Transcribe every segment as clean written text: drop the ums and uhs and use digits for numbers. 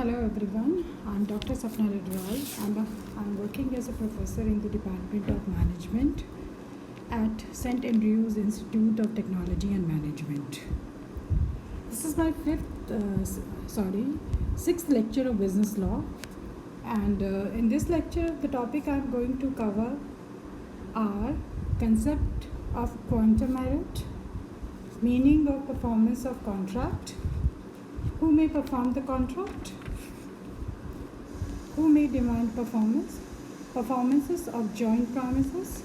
Hello everyone, I'm Dr. Sapna Redwal. I'm working as a professor in the Department of Management at St. Andrews Institute of Technology and Management. This is my sixth lecture of business law, and in this lecture the topic I'm going to cover are concept of quantum merit, meaning of performance of contract, who may perform the contract, who may demand performances of joint promises,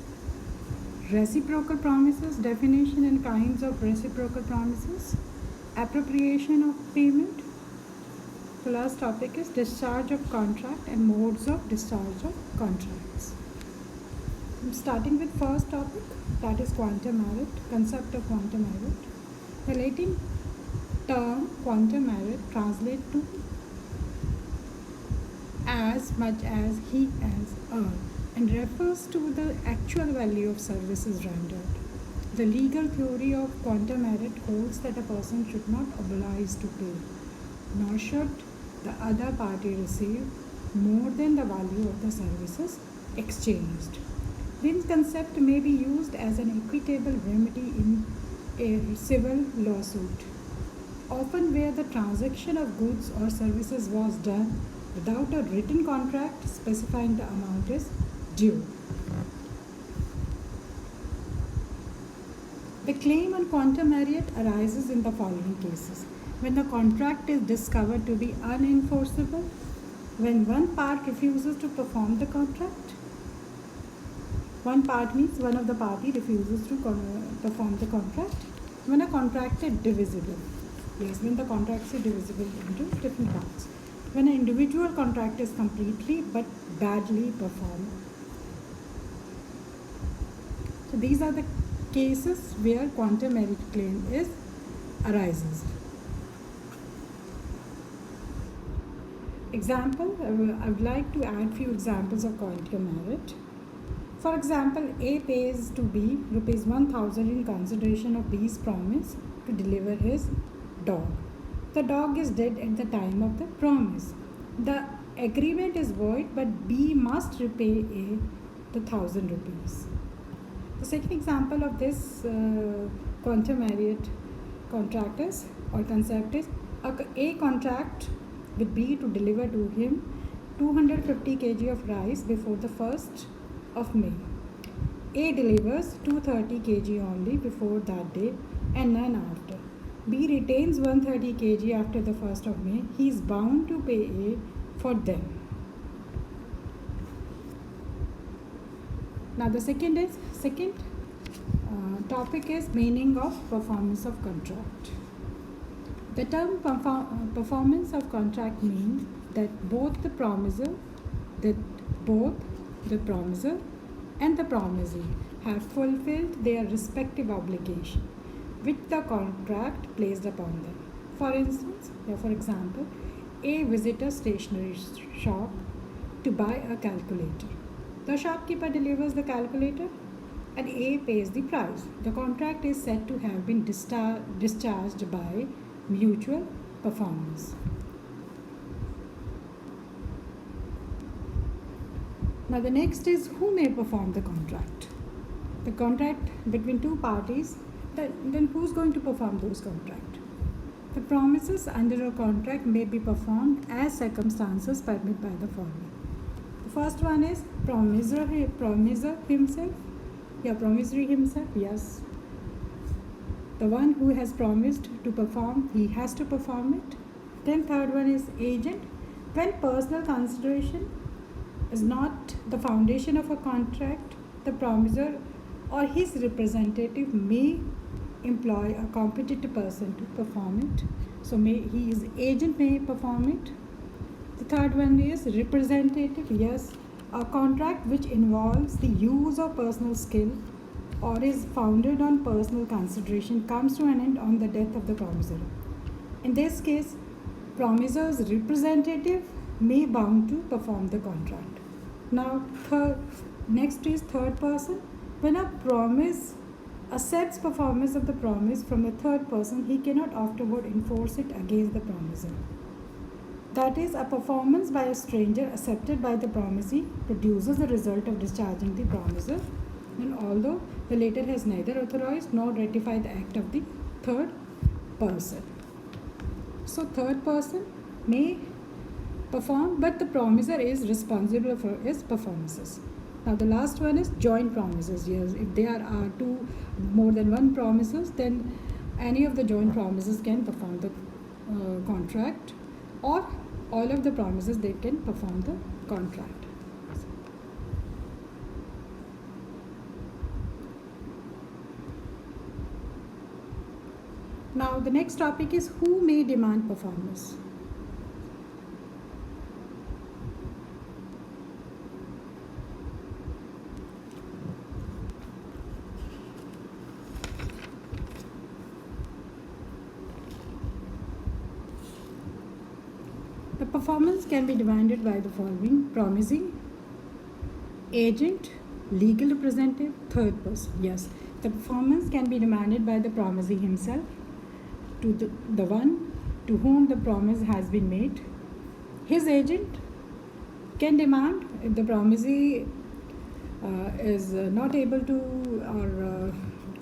reciprocal promises, definition and kinds of reciprocal promises, appropriation of payment. The last topic is discharge of contract and modes of discharge of contracts. I'm starting with first topic, that is quantum merit, concept of quantum merit. The Latin term quantum merit translates to as much as he has earned and refers to the actual value of services rendered. The legal theory of quantum merit holds that a person should not oblige to pay, nor should the other party receive more than the value of the services exchanged. This concept may be used as an equitable remedy in a civil lawsuit, often where the transaction of goods or services was done without a written contract specifying the amount is due. The claim on quantum merit arises in the following cases: when the contract is discovered to be unenforceable, when one part refuses to perform the contract. One part means one of the party refuses to perform the contract. When a contract is divisible. Yes, when the contracts are divisible into different parts. When an individual contract is completely but badly performed. So these are the cases where quantum merit claim arises. Example, I would like to add few examples of quantum merit. For example, A pays to B rupees 1,000 in consideration of B's promise to deliver his dog. The dog is dead at the time of the promise. The agreement is void, but B must repay A the 1,000 rupees. The second example of this quantum merit contract is, or concept is, A contract with B to deliver to him 250 kg of rice before the 1st of May. A delivers 230 kg only before that day and none after. B retains 130 kg after the 1st of May. He is bound to pay A for them. Now the second topic is meaning of performance of contract. The term performance of contract means that both the promiser and the promisee have fulfilled their respective obligation which the contract placed upon them. For example, A visits a stationery shop to buy a calculator. The shopkeeper delivers the calculator and A pays the price. The contract is said to have been discharged by mutual performance. Now the next is who may perform the contract. The contract between two parties, then who's going to perform those contracts? The promises under a contract may be performed as circumstances permit by the following. The first one is promisor himself. Promissory himself, yes. The one who has promised to perform, he has to perform it. Then third one is agent. When personal consideration is not the foundation of a contract, the promisor or his representative may employ a competent person to perform it. So his agent may perform it. The third one is representative. Yes, a contract which involves the use of personal skill or is founded on personal consideration comes to an end on the death of the promisor. In this case, promisor's representative may bound to perform the contract. Now, next is third person. When a promise accepts performance of the promise from a third person, he cannot afterward enforce it against the promiser. That is, a performance by a stranger accepted by the promisee produces the result of discharging the promiser, and although the latter has neither authorized nor ratified the act of the third person. So, third person may perform, but the promiser is responsible for his performances. Now, the last one is joint promises. Yes, if there are more than one promises, then any of the joint promises can perform the contract, or all of the promises they can perform the contract. Now, the next topic is who may demand performance. The performance can be demanded by the following: promising, agent, legal representative, third person. Yes, the performance can be demanded by the promisee himself, to the one to whom the promise has been made. His agent can demand if the promisee is not able to or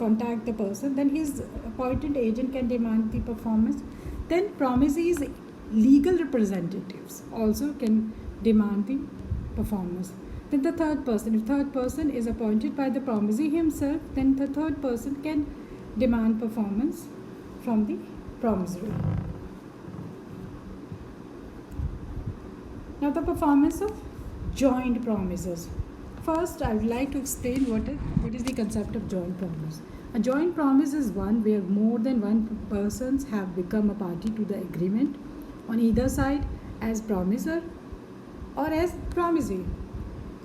contact the person, then his appointed agent can demand the performance. Then promisee's legal representatives also can demand the performance. Then the third person, if third person is appointed by the promisee himself, then the third person can demand performance from the promissory. Now, the performance of joint promises. First, I would like to explain what is the concept of joint promise. A joint promise is one where more than one persons have become a party to the agreement on either side as promiser or as promisee.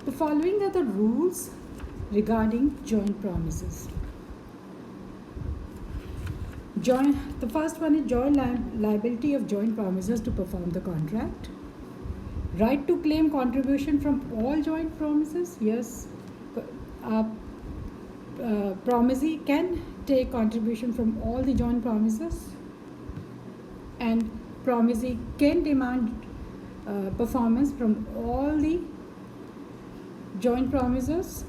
The following are the rules regarding joint promises. The first one is joint liability of joint promises to perform the contract. Right to claim contribution from all joint promises. Yes, promisee can take contribution from all the joint promises, and promisee can demand performance from all the joint promises.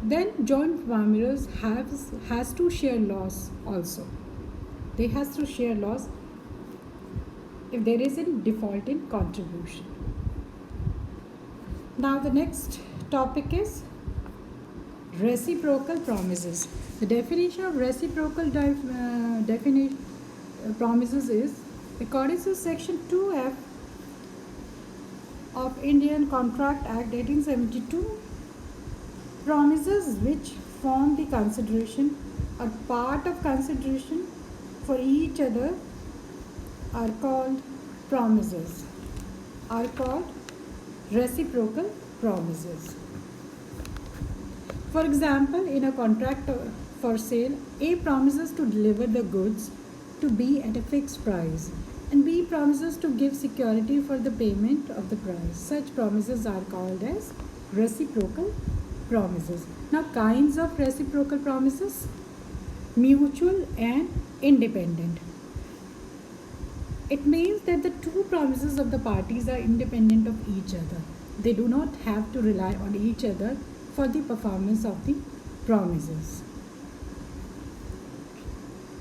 Then joint promisers has to share loss also. They has to share loss if there is a default in contribution. Now, the next topic is reciprocal promises. The definition of reciprocal promises is, according to section 2F of Indian Contract Act 1872, promises which form the consideration or part of consideration for each other are called promises, are called reciprocal promises. For example, in a contract for sale, A promises to deliver the goods to B at a fixed price, and B promises to give security for the payment of the price. Such promises are called as reciprocal promises. Now, kinds of reciprocal promises: mutual and independent. It means that the two promises of the parties are independent of each other. They do not have to rely on each other for the performance of the promises.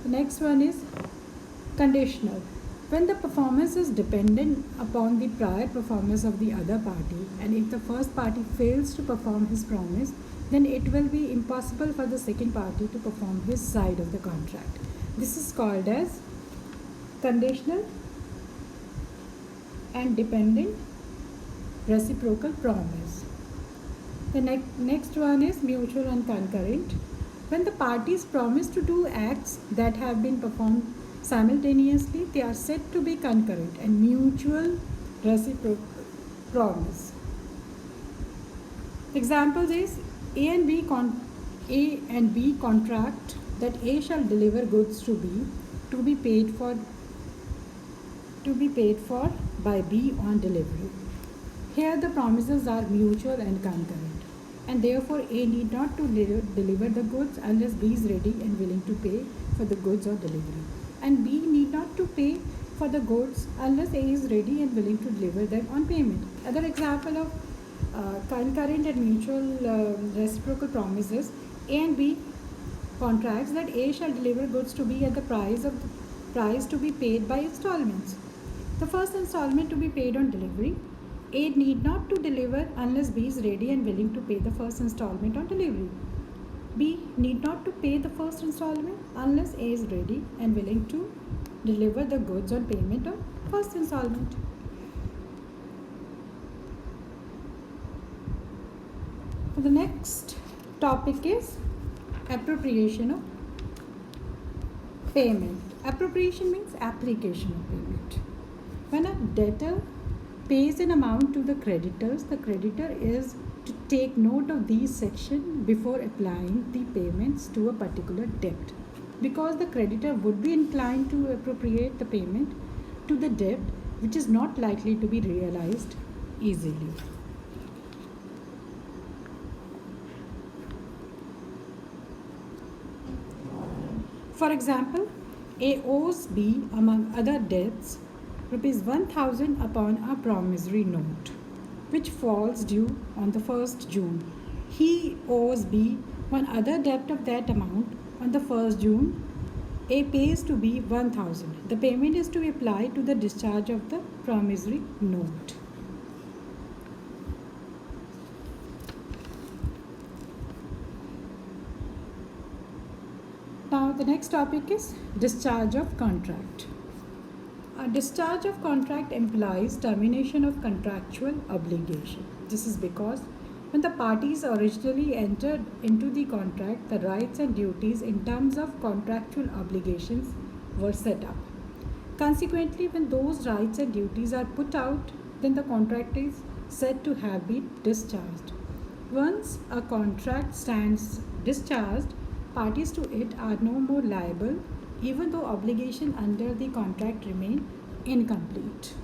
The next one is conditional. When the performance is dependent upon the prior performance of the other party, and if the first party fails to perform his promise, then it will be impossible for the second party to perform his side of the contract. This is called as conditional and dependent reciprocal promise. The next one is mutual and concurrent. When the parties promise to do acts that have been performed simultaneously, they are said to be concurrent and mutual reciprocal promise. Examples is A and B contract that A shall deliver goods to B to be paid for by B on delivery. Here the promises are mutual and concurrent, and therefore A need not to deliver the goods unless B is ready and willing to pay for the goods or delivery, and B need not to pay for the goods unless A is ready and willing to deliver them on payment. Other example of concurrent and mutual reciprocal promises: A and B contracts that A shall deliver goods to B at the price to be paid by installments. The first installment to be paid on delivery. A need not to deliver unless B is ready and willing to pay the first installment on delivery. B need not to pay the first installment unless A is ready and willing to deliver the goods on payment of first installment. The next topic is appropriation of payment. Appropriation means application of payment. When a debtor pays an amount to the creditors, the creditor is to take note of these sections before applying the payments to a particular debt, because the creditor would be inclined to appropriate the payment to the debt which is not likely to be realized easily. For example, A owes B, among other debts, ₹1,000 upon a promissory note, which falls due on the 1st June. He owes B one other debt of that amount on the 1st June. A pays to B 1,000. The payment is to be applied to the discharge of the promissory note. Now the next topic is discharge of contract. A discharge of contract implies termination of contractual obligation. This is because when the parties originally entered into the contract, the rights and duties in terms of contractual obligations were set up. Consequently, when those rights and duties are put out, then the contract is said to have been discharged. Once a contract stands discharged, parties to it are no more liable, even though obligation under the contract remain incomplete.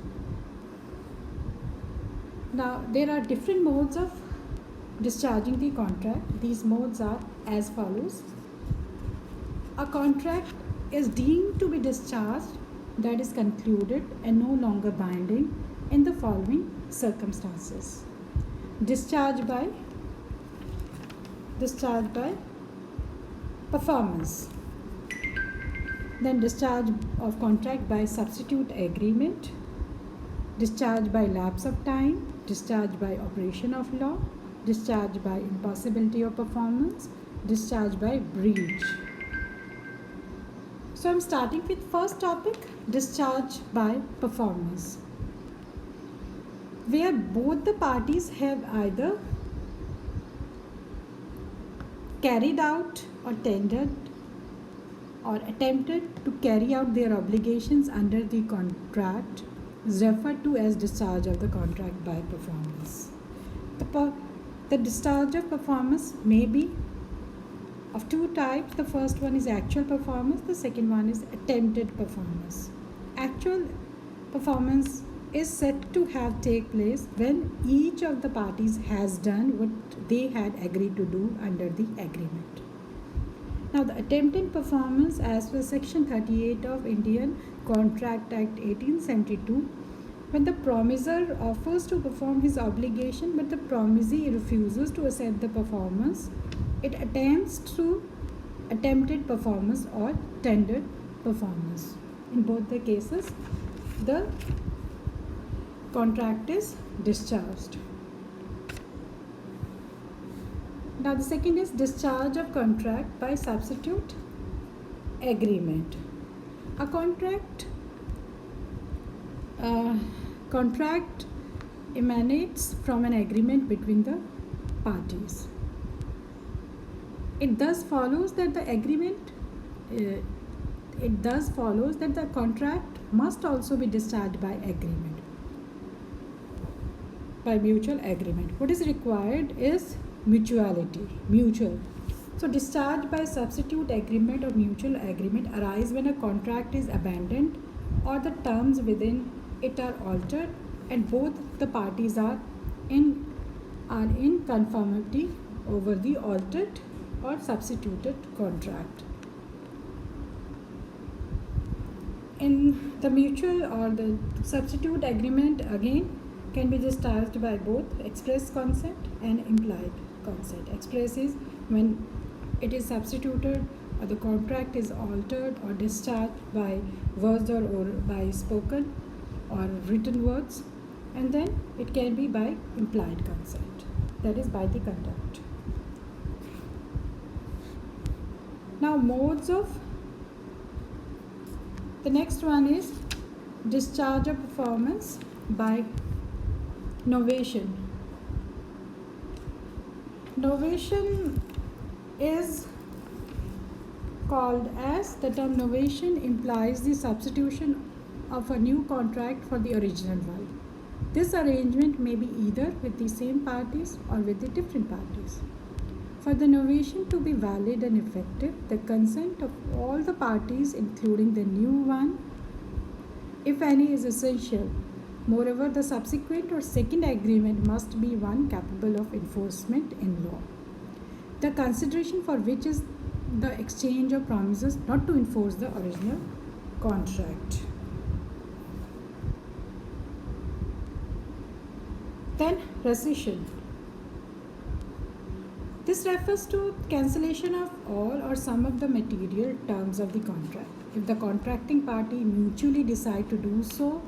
Now, there are different modes of discharging the contract. These modes are as follows. A contract is deemed to be discharged, that is concluded and no longer binding, in the following circumstances. Discharge by performance. Then discharge of contract by substitute agreement, discharge by lapse of time, discharge by operation of law, discharge by impossibility of performance, discharge by breach. So I'm starting with first topic, discharge by performance, where both the parties have either carried out or tendered or attempted to carry out their obligations under the contract is referred to as discharge of the contract by performance. The discharge of performance may be of two types. The first one is actual performance, the second one is attempted performance. Actual performance is said to have take place when each of the parties has done what they had agreed to do under the agreement. Now, the attempted performance, as per Section 38 of Indian Contract Act 1872, when the promisor offers to perform his obligation but the promisee refuses to accept the performance, it attempts through attempted performance or tendered performance. In both the cases, the contract is discharged. Now the second is discharge of contract by substitute agreement. A contract emanates from an agreement between the parties. It thus follows that the contract must also be discharged by agreement, by mutual agreement. What is required is mutual. So discharge by substitute agreement or mutual agreement arise when a contract is abandoned or the terms within it are altered and both the parties are in conformity over the altered or substituted contract. In the mutual or the substitute agreement, again, can be discharged by both express consent and implied consent. Express is when it is substituted or the contract is altered or discharged by words or by spoken or written words, and then it can be by implied consent, that is by the conduct. Now, modes of the next one is discharge of performance by novation. Novation is called as, the term novation implies the substitution of a new contract for the original one. This arrangement may be either with the same parties or with the different parties. For the novation to be valid and effective, the consent of all the parties, including the new one, if any, is essential. Moreover, the subsequent or second agreement must be one capable of enforcement in law. The consideration for which is the exchange of promises not to enforce the original contract. Then, rescission. This refers to cancellation of all or some of the material terms of the contract. If the contracting party mutually decide to do so,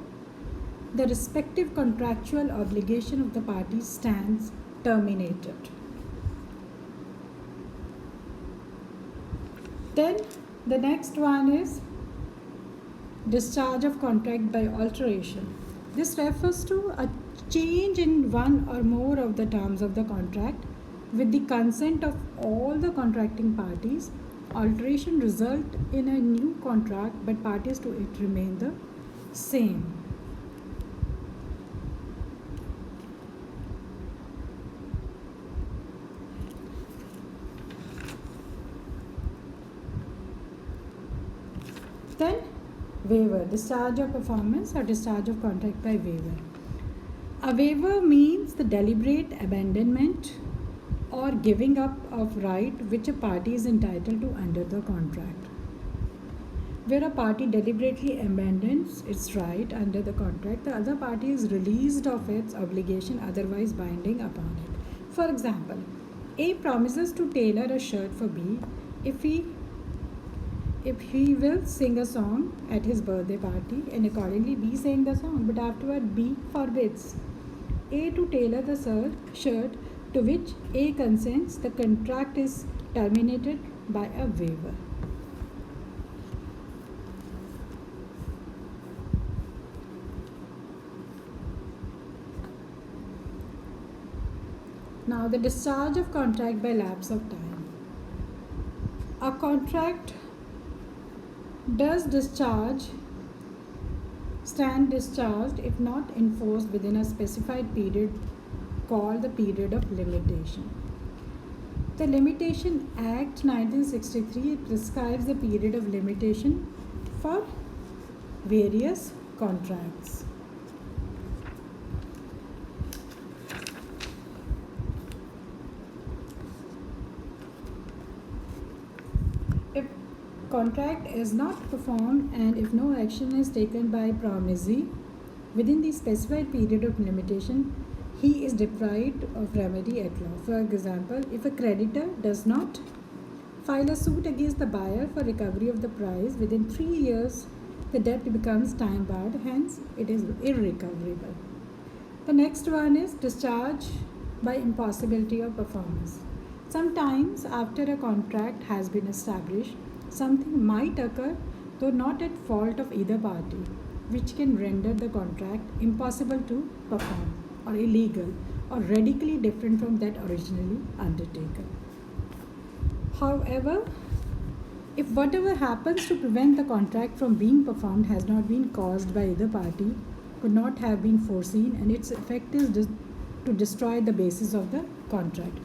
the respective contractual obligation of the parties stands terminated. Then the next one is discharge of contract by alteration. This refers to a change in one or more of the terms of the contract with the consent of all the contracting parties. Alteration result in a new contract, but parties to it remain the same. Then waiver, discharge of performance or discharge of contract by waiver. A waiver means the deliberate abandonment or giving up of right which a party is entitled to under the contract. Where a party deliberately abandons its right under the contract, the other party is released of its obligation otherwise binding upon it. For example, A promises to tailor a shirt for B if he will sing a song at his birthday party, and accordingly B sang the song, but afterward B forbids A to tailor the shirt, to which A consents. The contract is terminated by a waiver. Now, the discharge of contract by lapse of time. A contract does stand discharged if not enforced within a specified period called the period of limitation. The Limitation Act 1963 prescribes the period of limitation for various contracts. If contract is not performed and if no action is taken by promisee within the specified period of limitation, he is deprived of remedy at law. For example, if a creditor does not file a suit against the buyer for recovery of the price within 3 years, the debt becomes time barred, hence it is irrecoverable. The next one is discharge by impossibility of performance. Sometimes after a contract has been established, something might occur, though not at fault of either party, which can render the contract impossible to perform or illegal or radically different from that originally undertaken. However, if whatever happens to prevent the contract from being performed has not been caused by either party, could not have been foreseen, and its effect is to destroy the basis of the contract,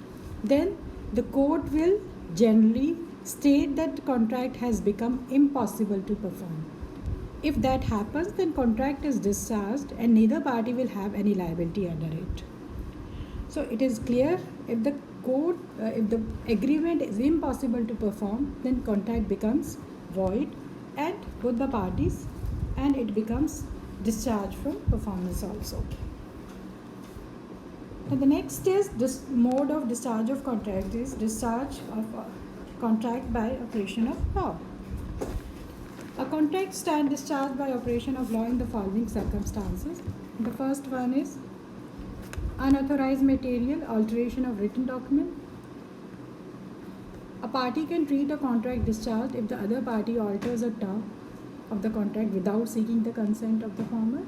then the court will generally state that the contract has become impossible to perform. If that happens, then contract is discharged and neither party will have any liability under it. So it is clear, if the agreement is impossible to perform, then contract becomes void and both the parties and it becomes discharged from performance also. And the next is this mode of discharge of contract is discharge of contract by operation of law. A contract stands discharged by operation of law in the following circumstances. The first one is unauthorized material alteration of written document. A party can treat a contract discharged if the other party alters a term of the contract without seeking the consent of the former.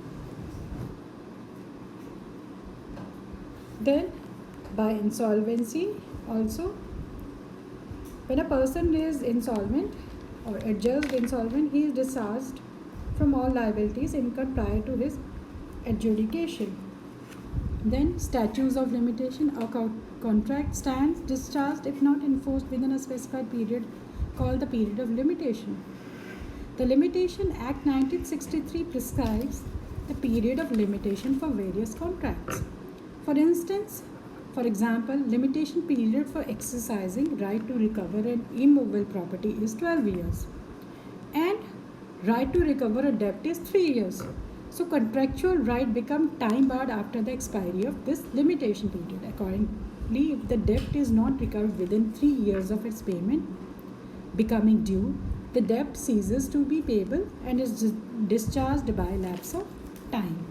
Then by insolvency also, when a person is insolvent or adjudged insolvent, he is discharged from all liabilities incurred prior to his adjudication. Then statutes of limitation. A contract stands discharged if not enforced within a specified period called the period of limitation. The Limitation Act 1963 prescribes the period of limitation for various contracts. For example, limitation period for exercising right to recover an immovable property is 12 years and right to recover a debt is 3 years. So contractual right become time barred after the expiry of this limitation period. Accordingly, if the debt is not recovered within 3 years of its payment becoming due, the debt ceases to be payable and is discharged by lapse of time.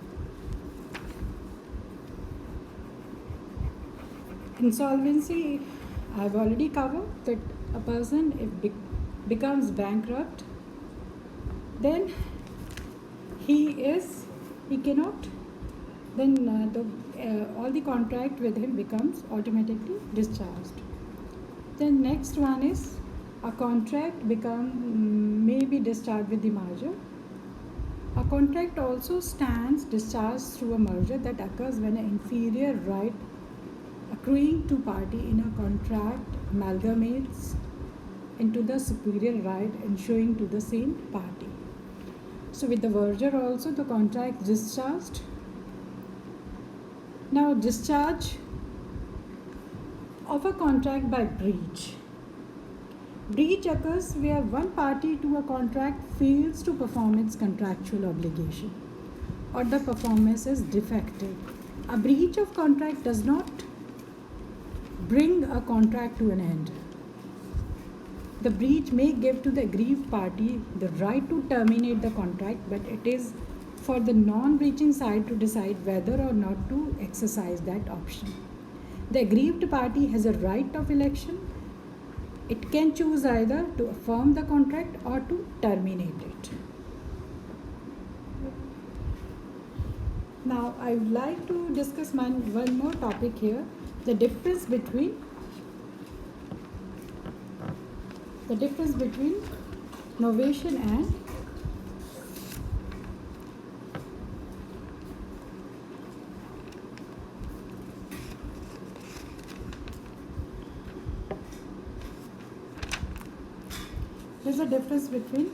Insolvency, I have already covered that a person if becomes bankrupt, then he cannot, then all the contract with him becomes automatically discharged. Then next one is a contract may be discharged with the merger. A contract also stands discharged through a merger that occurs when an inferior right accruing to party in a contract amalgamates into the superior right ensuing to the same party. So with the merger also the contract is discharged. Now discharge of a contract by breach. Breach occurs where one party to a contract fails to perform its contractual obligation or the performance is defective. A breach of contract does not bring a contract to an end. The breach may give to the aggrieved party the right to terminate the contract, but it is for the non-breaching side to decide whether or not to exercise that option. The aggrieved party has a right of election. It can choose either to affirm the contract or to terminate it. Now, I would like to discuss one more topic here, the difference between novation and there's a difference between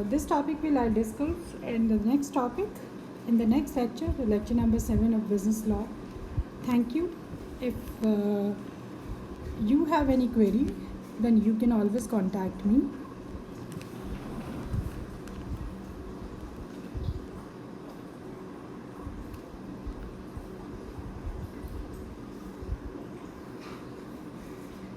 this topic will I discuss in the next topic, in the next lecture, lecture number 7 of business law. Thank you. If you have any query, then you can always contact me.